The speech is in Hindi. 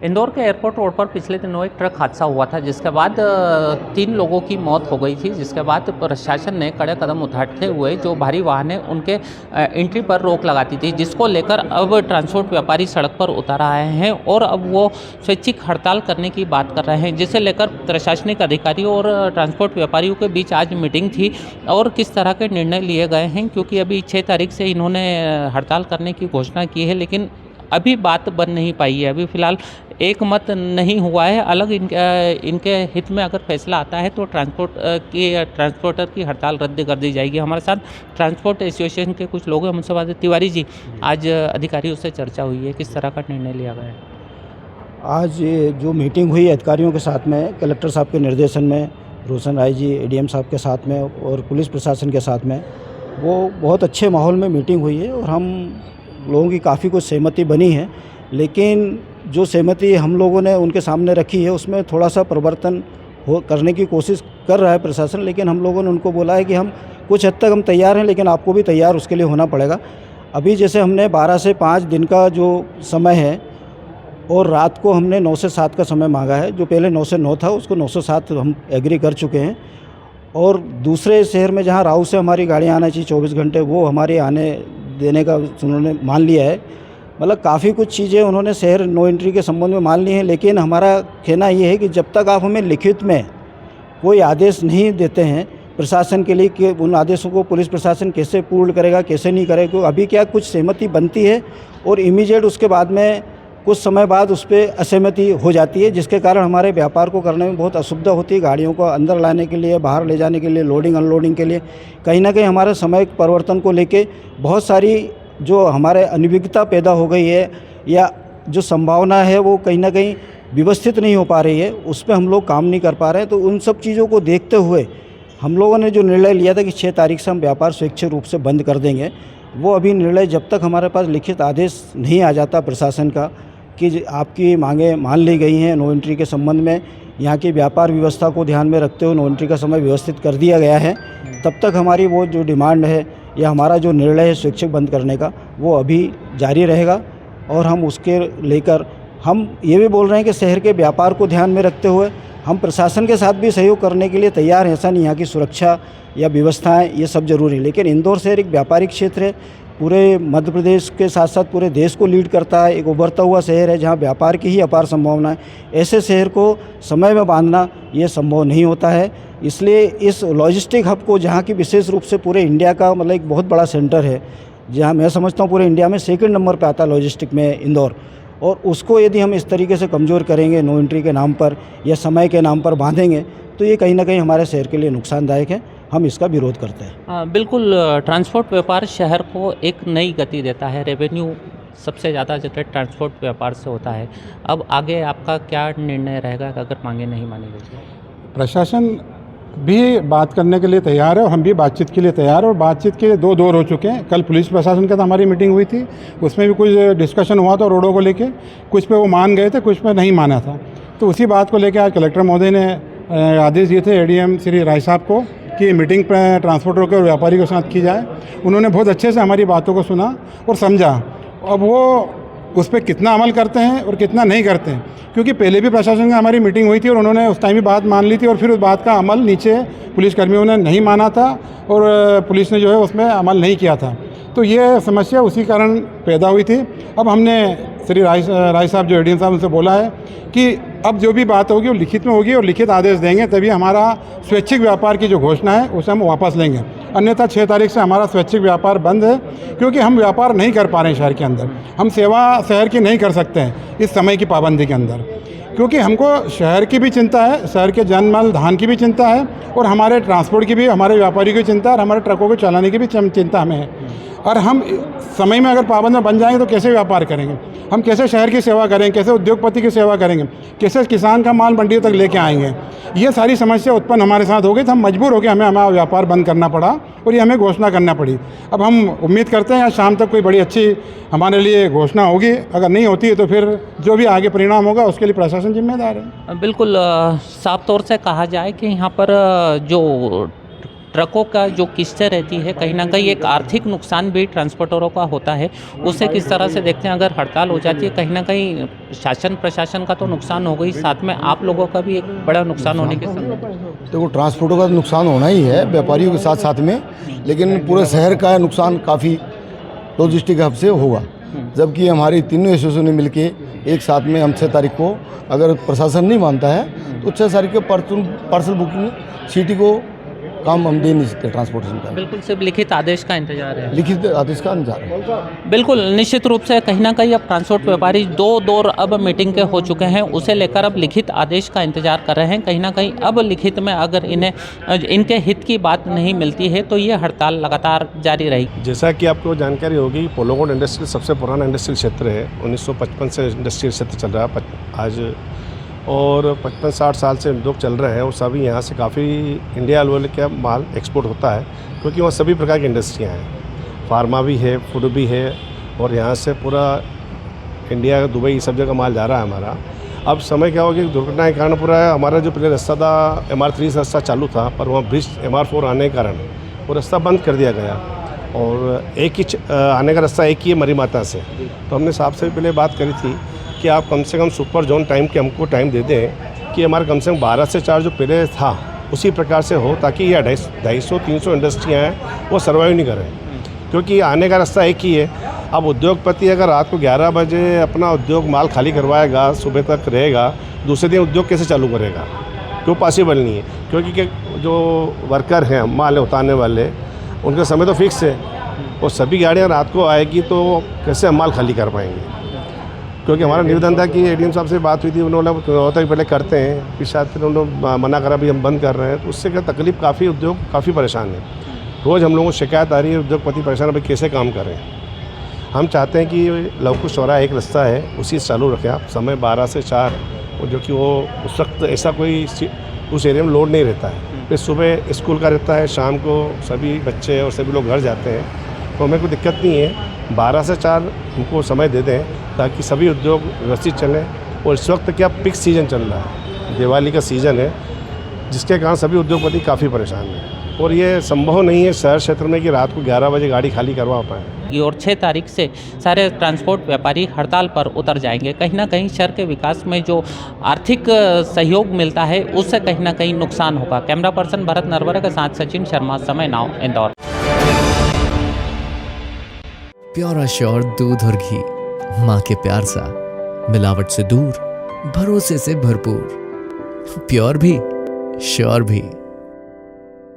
इंदौर के एयरपोर्ट रोड पर पिछले दिनों एक ट्रक हादसा हुआ था, जिसके बाद 3 लोगों की मौत हो गई थी। जिसके बाद प्रशासन ने कड़े कदम उठाते हुए जो भारी वाहन है उनके एंट्री पर रोक लगा दी थी, जिसको लेकर अब ट्रांसपोर्ट व्यापारी सड़क पर उतर आए हैं और अब वो स्वैच्छिक हड़ताल करने की बात कर रहे हैं, जिसे लेकर प्रशासनिक अधिकारियों और ट्रांसपोर्ट व्यापारियों के बीच आज मीटिंग थी। और किस तरह के निर्णय लिए गए हैं, क्योंकि अभी 6 तारीख से इन्होंने हड़ताल करने की घोषणा की है, लेकिन अभी बात बन नहीं पाई है। अभी फ़िलहाल एक मत नहीं हुआ है। अलग इनके हित में अगर फैसला आता है तो ट्रांसपोर्टर की हड़ताल रद्द कर दी जाएगी। हमारे साथ ट्रांसपोर्ट एसोसिएशन के कुछ लोग हैं, उनसे बात। तिवारी जी, आज अधिकारियों से चर्चा हुई है, किस तरह का निर्णय लिया गया है? आज ये जो मीटिंग हुई अधिकारियों के साथ में, कलेक्टर साहब के निर्देशन में, रोशन राय जी एडीएम साहब के साथ में और पुलिस प्रशासन के साथ में, वो बहुत अच्छे माहौल में मीटिंग हुई है और हम लोगों की काफ़ी कुछ सहमति बनी है। लेकिन जो सहमति हम लोगों ने उनके सामने रखी है उसमें थोड़ा सा परिवर्तन करने की कोशिश कर रहा है प्रशासन। लेकिन हम लोगों ने उनको बोला है कि हम कुछ हद तक हम तैयार हैं, लेकिन आपको भी तैयार उसके लिए होना पड़ेगा। अभी जैसे हमने 12 से 5 दिन का जो समय है और रात को हमने 9 से 7 का समय मांगा है। जो पहले 9 से 9 था उसको 9 से 7 हम एग्री कर चुके हैं। और दूसरे शहर में जहाँ राऊ से हमारी गाड़ियाँ आना चाहिए 24 घंटे, वो हमारे आने देने का उन्होंने मान लिया है। मतलब काफ़ी कुछ चीज़ें उन्होंने शहर नो एंट्री के संबंध में मान ली हैं। लेकिन हमारा कहना ये है कि जब तक आप हमें लिखित में कोई आदेश नहीं देते हैं प्रशासन के लिए कि उन आदेशों को पुलिस प्रशासन कैसे पूर्ण करेगा, कैसे नहीं करेगा, क्योंकि अभी क्या कुछ सहमति बनती है और इमीडिएट उसके बाद में कुछ समय बाद उस पर असहमति हो जाती है, जिसके कारण हमारे व्यापार को करने में बहुत असुविधा होती है। गाड़ियों को अंदर लाने के लिए, बाहर ले जाने के लिए, लोडिंग अनलोडिंग के लिए कहीं ना कहीं हमारे समय परिवर्तन को लेके बहुत सारी जो हमारे अनिविज्ञता पैदा हो गई है या जो संभावना है वो कहीं ना कहीं व्यवस्थित नहीं हो पा रही है, उस पर हम लोग काम नहीं कर पा रहे हैं। तो उन सब चीज़ों को देखते हुए हम लोगों ने जो निर्णय लिया था कि 6 तारीख से हम व्यापार स्वैच्छिक रूप से बंद कर देंगे, वो अभी निर्णय जब तक हमारे पास लिखित आदेश नहीं आ जाता प्रशासन का कि आपकी मांगें मान ली गई हैं नो एंट्री के संबंध में, यहाँ की व्यापार व्यवस्था को ध्यान में रखते हुए नो एंट्री का समय व्यवस्थित कर दिया गया है, तब तक हमारी वो जो डिमांड है या हमारा जो निर्णय है स्वैच्छिक बंद करने का वो अभी जारी रहेगा। और हम उसके लेकर हम ये भी बोल रहे हैं कि शहर के व्यापार को ध्यान में रखते हुए हम प्रशासन के साथ भी सहयोग करने के लिए तैयार हैं। ऐसा नहीं, यहाँ की सुरक्षा या व्यवस्थाएं ये सब जरूरी है, लेकिन इंदौर शहर एक व्यापारिक क्षेत्र है, पूरे मध्य प्रदेश के साथ साथ पूरे देश को लीड करता है, एक उभरता हुआ शहर है जहाँ व्यापार की ही अपार संभावना है। ऐसे शहर को समय में बांधना ये संभव नहीं होता है। इसलिए इस लॉजिस्टिक हब को, जहाँ की विशेष रूप से पूरे इंडिया का मतलब एक बहुत बड़ा सेंटर है, जहाँ मैं समझता हूँ पूरे इंडिया में 2nd नंबर पे आता है लॉजिस्टिक में इंदौर, और उसको यदि हम इस तरीके से कमज़ोर करेंगे नो एंट्री के नाम पर या समय के नाम पर बांधेंगे तो ये कहीं ना कहीं हमारे शहर के लिए नुकसानदायक है। हम इसका विरोध करते हैं। बिल्कुल, ट्रांसपोर्ट व्यापार शहर को एक नई गति देता है। रेवेन्यू सबसे ज़्यादा जनरेट ट्रांसपोर्ट व्यापार से होता है। अब आगे आपका क्या निर्णय रहेगा अगर मांगे नहीं मानी गई? प्रशासन भी बात करने के लिए तैयार है और हम भी बातचीत के लिए तैयार हैं। और बातचीत के 2 दौर हो चुके हैं। कल पुलिस प्रशासन के साथ हमारी मीटिंग हुई थी, उसमें भी कुछ डिस्कशन हुआ था रोडों को लेके, कुछ पे वो मान गए थे, कुछ पे नहीं माना था। तो उसी बात को लेकर आज कलेक्टर महोदय ने आदेश दिए थे एडीएम श्री राय साहब को कि मीटिंग पर ट्रांसपोर्टर के और व्यापारी के साथ की जाए। उन्होंने बहुत अच्छे से हमारी बातों को सुना और समझा। अब वो उस पर कितना अमल करते हैं और कितना नहीं करते हैं, क्योंकि पहले भी प्रशासन में हमारी मीटिंग हुई थी और उन्होंने उस टाइम भी बात मान ली थी और फिर उस बात का अमल नीचे पुलिसकर्मियों ने नहीं माना था और पुलिस ने जो है उसमें अमल नहीं किया था। तो ये समस्या उसी कारण पैदा हुई थी। अब हमने श्री राय साहब जो एडीएम साहब उनसे बोला है कि अब जो भी बात होगी वो लिखित में होगी और लिखित आदेश देंगे, तभी हमारा स्वैच्छिक व्यापार की जो घोषणा है उसे हम वापस लेंगे। अन्यथा 6 तारीख से हमारा स्वैच्छिक व्यापार बंद है, क्योंकि हम व्यापार नहीं कर पा रहे हैं शहर के अंदर। हम सेवा शहर की नहीं कर सकते हैं इस समय की पाबंदी के अंदर, क्योंकि हमको शहर की भी चिंता है, शहर के जनमाल धान की भी चिंता है और हमारे ट्रांसपोर्ट की भी, हमारे व्यापारी की चिंता है और हमारे ट्रकों को चलाने की भी चिंता हमें है। और हम समय में अगर पाबंद में बन जाएंगे तो कैसे व्यापार करेंगे, हम कैसे शहर की सेवा करेंगे, कैसे उद्योगपति की सेवा करेंगे, कैसे किसान का माल मंडियों तक लेके आएंगे। ये सारी समस्या उत्पन्न हमारे साथ हो गई, तो हम मजबूर हो गए, हमें हमारा व्यापार बंद करना पड़ा और ये हमें घोषणा करना पड़ी। अब हम उम्मीद करते हैं आज शाम तक कोई बड़ी अच्छी हमारे लिए घोषणा होगी। अगर नहीं होती है तो फिर जो भी आगे परिणाम होगा उसके लिए प्रशासन जिम्मेदार है। बिल्कुल, साफ तौर से कहा जाए कि यहाँ पर जो ट्रकों का जो किस्तें रहती है, कहीं ना कहीं एक आर्थिक नुकसान भी ट्रांसपोर्टरों का होता है। उसे किस तरह से देखते हैं? अगर हड़ताल हो जाती है, कहीं ना कहीं शासन प्रशासन का तो नुकसान हो गई, साथ में आप लोगों का भी एक बड़ा नुकसान होने के संभावना। देखो ट्रांसपोर्टों का नुकसान होना ही है, व्यापारियों के साथ साथ में, लेकिन पूरे शहर का नुकसान काफ़ी लॉजिस्टिक हब से होगा। जबकि हमारी तीनों एसोसिएशन ने मिलके एक साथ में हम 6 तारीख को, अगर प्रशासन नहीं मानता है तो 6 तारीख को पार्सल बुकिंग सिटी को काम हम दे नहीं सकते ट्रांसपोर्टेशन का। बिल्कुल, सिर्फ लिखित आदेश का इंतजार है। लिखित आदेश का इंतजार है। बिल्कुल, निश्चित रूप से कहीं ना कहीं अब ट्रांसपोर्ट व्यापारी दो दौर अब मीटिंग के हो चुके हैं, उसे लेकर अब लिखित आदेश का इंतजार कर रहे हैं। कहीं ना कहीं अब लिखित में अगर इन्हें इनके हित की बात नहीं मिलती है तो ये हड़ताल लगातार जारी रहेगी। जैसा कि आपको जानकारी होगी, पोलोगोड इंडस्ट्रियल सबसे पुराना इंडस्ट्रियल क्षेत्र है। 1955 से इंडस्ट्रियल क्षेत्र चल रहा है आज, और 55-60 साल से उद्योग चल रहे हैं, और सभी यहाँ से काफ़ी इंडिया लेवल का माल एक्सपोर्ट होता है, क्योंकि वहाँ सभी प्रकार की इंडस्ट्रियाँ हैं। फार्मा भी है, फूड भी है, और यहाँ से पूरा इंडिया, दुबई, सब जगह माल जा रहा है हमारा। अब समय क्या हो गया, दुर्घटना के कारण पूरा हमारा जो पहले रास्ता था MR3 रास्ता चालू था, पर वहाँ ब्रिज MR4 आने के कारण वो रास्ता बंद कर दिया गया, और एक ही आने का रास्ता एक ही है मरी माता से। तो हमने साहब से पहले बात करी थी कि आप कम से कम सुपर जोन टाइम के हमको टाइम दे दें कि हमारे कम से कम 12 से 4 जो पहले था उसी प्रकार से हो, ताकि ये 250-300 इंडस्ट्रियाँ हैं वो सर्वाइव नहीं करें, क्योंकि आने का रास्ता एक ही है। अब उद्योगपति अगर रात को 11 बजे अपना उद्योग माल खाली करवाएगा, सुबह तक रहेगा, दूसरे दिन उद्योग कैसे चालू करेगा? क्यों पॉसिबल नहीं है, क्योंकि जो वर्कर हैं माल उतारने वाले, उनका समय तो फिक्स है, और सभी गाड़ियाँ रात को आएगी तो कैसे हम माल खाली कर पाएंगे? क्योंकि हमारा निवेदन था कि ADM साहब से बात हुई थी, उन्होंने होता है पहले करते हैं, फिर शायद फिर उन्होंने मना करा, भी हम बंद कर रहे हैं। तो उससे क्या तकलीफ, काफ़ी उद्योग काफ़ी परेशान है। रोज़ हम लोगों को शिकायत आ रही है, उद्योगपति परेशान है, भाई कैसे काम करें। हम चाहते हैं कि लवकुश चौराहा एक रास्ता है, उसी से चालू रखें आप, समय 12 से 4, जो कि वो उस वक्त ऐसा कोई उस एरिया में लोड नहीं रहता है। फिर सुबह स्कूल का रहता है, शाम को सभी बच्चे और सभी लोग घर जाते हैं, तो हमें कोई दिक्कत नहीं है। 12 से 4 हमको समय दे दें, ताकि सभी उद्योग व्यवस्थित चलें। और इस वक्त क्या पीक सीज़न चल रहा है, दिवाली का सीज़न है, जिसके कारण सभी उद्योगपति काफ़ी परेशान हैं, और ये संभव नहीं है शहर क्षेत्र में कि रात को 11 बजे गाड़ी खाली करवा पाएँ। और 6 तारीख से सारे ट्रांसपोर्ट व्यापारी हड़ताल पर उतर जाएंगे। कहीं ना कहीं शहर के विकास में जो आर्थिक सहयोग मिलता है उससे कहीं ना कहीं नुकसान होगा। कैमरा पर्सन भरत नरवरे के साथ सचिन शर्मा, समय नाउ, इंदौर। प्योर एश्योर दूध और घी, माँ के प्यार सा, मिलावट से दूर, भरोसे से भरपूर, प्योर भी, श्योर भी।